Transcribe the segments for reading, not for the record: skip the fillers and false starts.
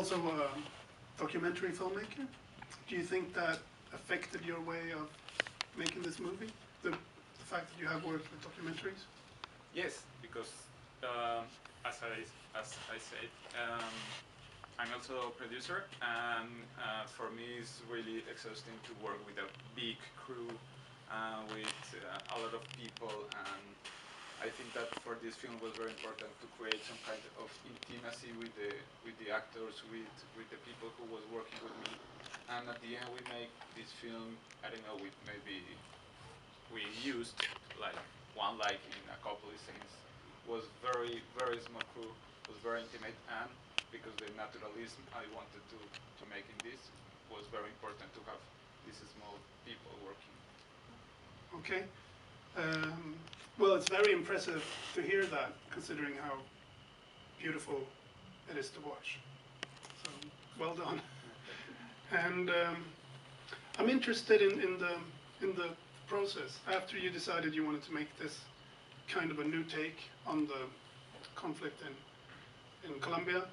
also a documentary filmmaker. Do you think that affected your way of making this movie? The fact that you have worked with documentaries? Yes, because as I said, I'm also a producer, and for me it's really exhausting to work with a big crew, with a lot of people, and I think that for this film was very important to create some kind of intimacy with the actors, with the people who was working with me, and at the end we make this film. I don't know, with maybe we used like one like in a couple of scenes. Was very small crew, was very intimate, and because the naturalism I wanted to make in this was very important to have these small people working. Okay. Well, it's very impressive to hear that, considering how beautiful it is to watch. So, well done. And I'm interested in the process. After you decided you wanted to make this kind of a new take on the conflict in Colombia,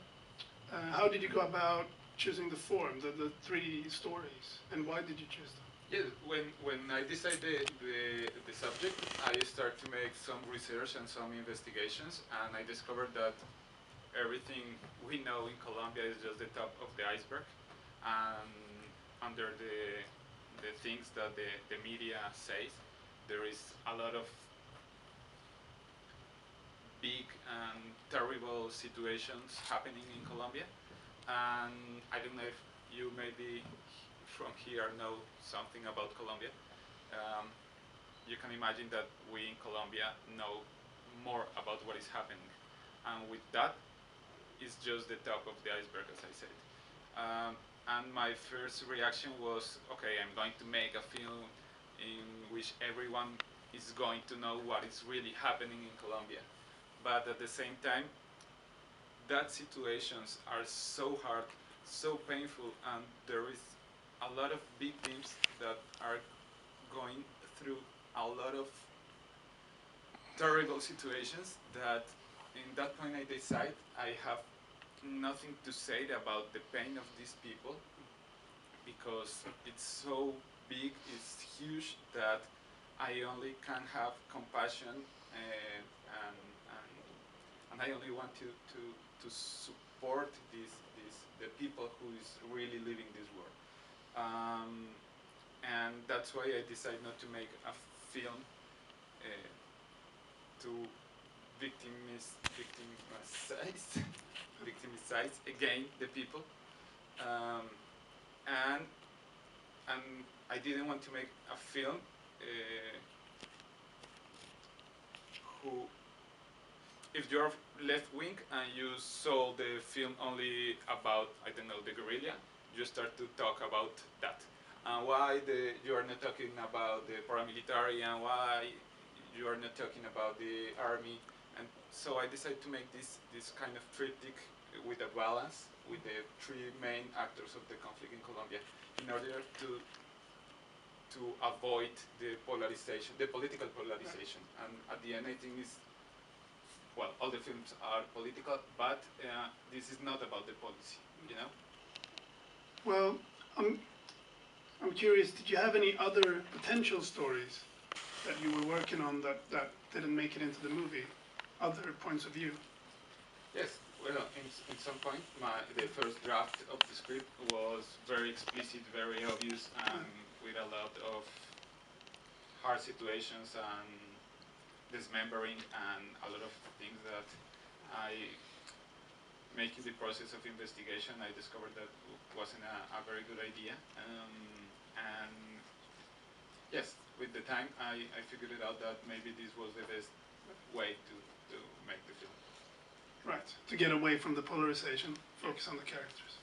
how did you go about choosing the form, the three stories, and why did you choose them? Yeah, when I decided the subject, I started to make some research and some investigations, and I discovered that everything we know in Colombia is just the top of the iceberg, and under the things that the media says, there is a lot of big and terrible situations happening in Colombia, and I don't know if you maybe from here know something about Colombia. Um, you can imagine that we in Colombia know more about what is happening, and with that, it's just the top of the iceberg, as I said. And my first reaction was, okay, I'm going to make a film in which everyone is going to know what is really happening in Colombia. But at the same time, that situations are so hard, so painful, and there is a lot of victims that are going through a lot of terrible situations that in that point I decide I have nothing to say about the pain of these people because it's so big, it's huge that I only can have compassion and I only want to support the people who is really living this war. And that's why I decided not to make a film to victimize victimize again the people, um, and and I didn't want to make a film who, if you're left wing and you saw the film only about, I don't know, the guerrilla, you start to talk about that. And why you are not talking about the paramilitary, and why you are not talking about the army. And so I decided to make this kind of triptych with a balance with the three main actors of the conflict in Colombia in order to avoid the polarization, the political polarization. And at the end I think is, well, all the films are political, but this is not about the policy, you know? Well, I'm curious, did you have any other potential stories that you were working on that didn't make it into the movie? Other points of view? Yes, well, in some point, the first draft of the script was very explicit, very obvious, and with a lot of hard situations and dismembering and a lot of things that making the process of investigation, I discovered that wasn't a very good idea. And yes, with the time, I figured it out that maybe this was the best way to make the film. Right, to get away from the polarization, focus on the characters.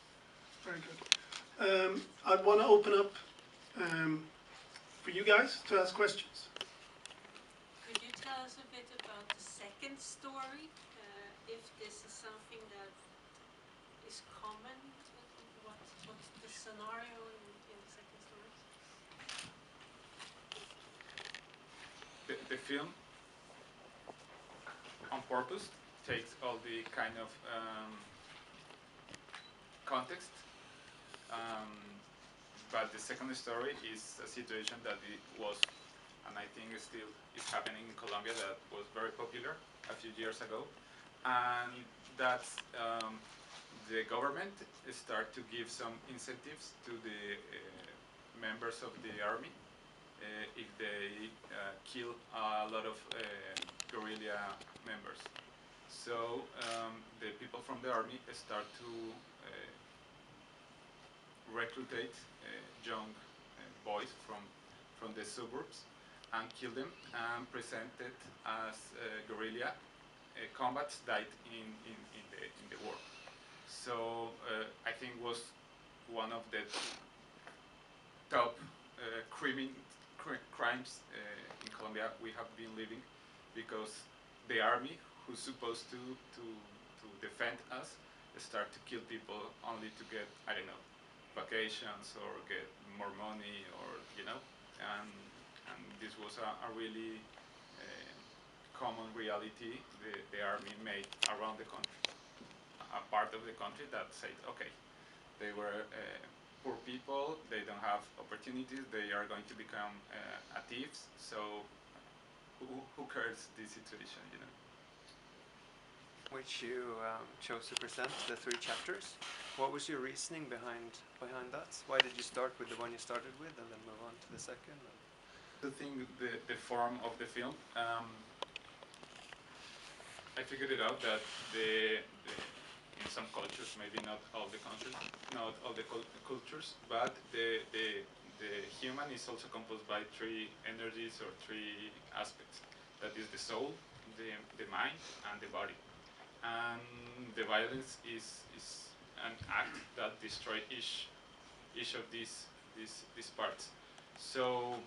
Very good. I want to open up for you guys to ask questions. Could you tell us a bit about the second story? If this is something that is common, what's the scenario in the second story? The film, on purpose, takes all the kind of context. Um, but the second story is a situation that it was, and I think still is happening in Colombia, that was very popular a few years ago, and that's the government start to give some incentives to the members of the army if they kill a lot of guerrilla members. So the people from the army start to recruit young boys from the suburbs and kill them and present it as guerrilla combats died in the war. So I think was one of the top crimes in Colombia we have been living, because the army, who's supposed to defend us, start to kill people only to get, I don't know, vacations or get more money, or and this was a really common reality the army made around the country. A part of the country that said, okay, they were poor people, they don't have opportunities, they are going to become thieves, so who cares this situation, Which you chose to present, the 3 chapters. What was your reasoning behind that? Why did you start with the one you started with and then move on to the second? The thing, the form of the film, I figured it out that in some cultures, maybe not all the countries, not all the cultures, but the human is also composed by 3 energies or 3 aspects. That is the soul, the mind, and the body. And the violence is an act that destroys each of these parts. So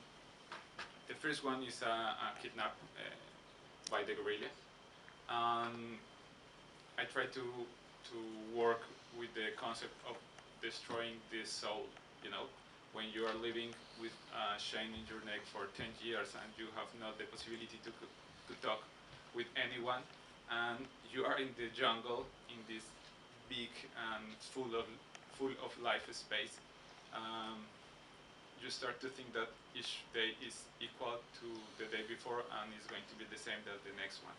the first one is a kidnap by the guerrilla. I try to work with the concept of destroying the soul. When you are living with a chain in your neck for 10 years and you have not the possibility to talk with anyone, and you are in the jungle in this big and full of life space, you start to think that each day is equal to the day before and is going to be the same as the next one.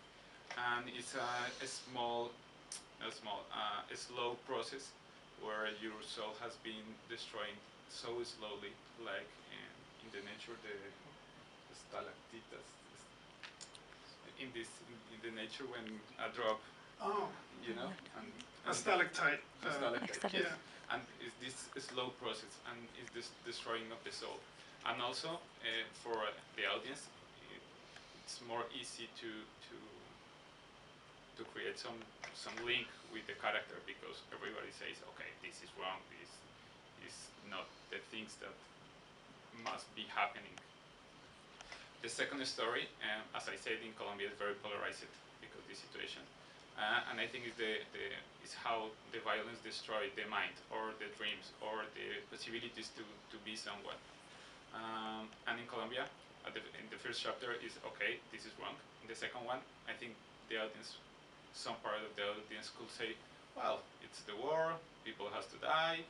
And it's a slow process where your soul has been destroying so slowly, like in the nature, the stalactitas. In the nature, when a drop, Oh, and a stalactite. stalactite, Yeah. and it's this slow process, and it's this destroying of the soul. And also for the audience, it's more easy to create some link with the character, because everybody says, okay, this is wrong, this is not the things that must be happening. The second story, as I said, in Colombia is very polarized because of the situation. And I think it's how the violence destroys the mind, or the dreams, or the possibilities to be someone. And in Colombia, in the first chapter is, okay, this is wrong. In the second one, I think the audience, some part of the audience could say, well, it's the war, people has to die,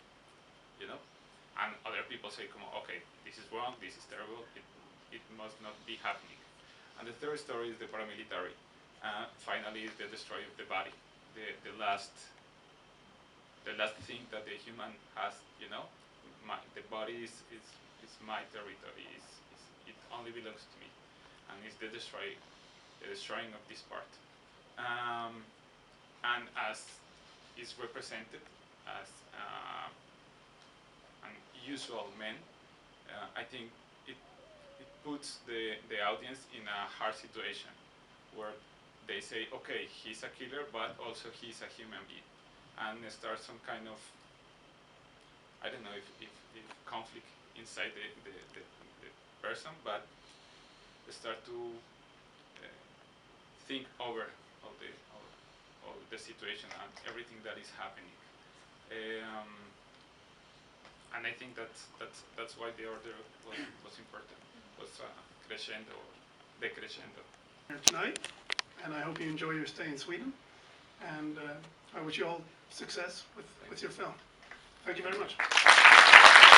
and other people say, come on, okay, this is wrong, this is terrible, it must not be happening. And the third story is the paramilitary. Finally, is the destroy of the body, the last thing that the human has. The body is my territory. It only belongs to me, and it's the destroying of this part. And as is represented as an usual man, I think it puts the audience in a hard situation where they say, okay, he's a killer, but also he's a human being, and starts some kind of, I don't know if conflict inside the person, but start to think over all the situation and everything that is happening. And I think that's why the order was important, was crescendo or decrescendo. Here tonight, and I hope you enjoy your stay in Sweden. And I wish you all success with your film. Thank you very much.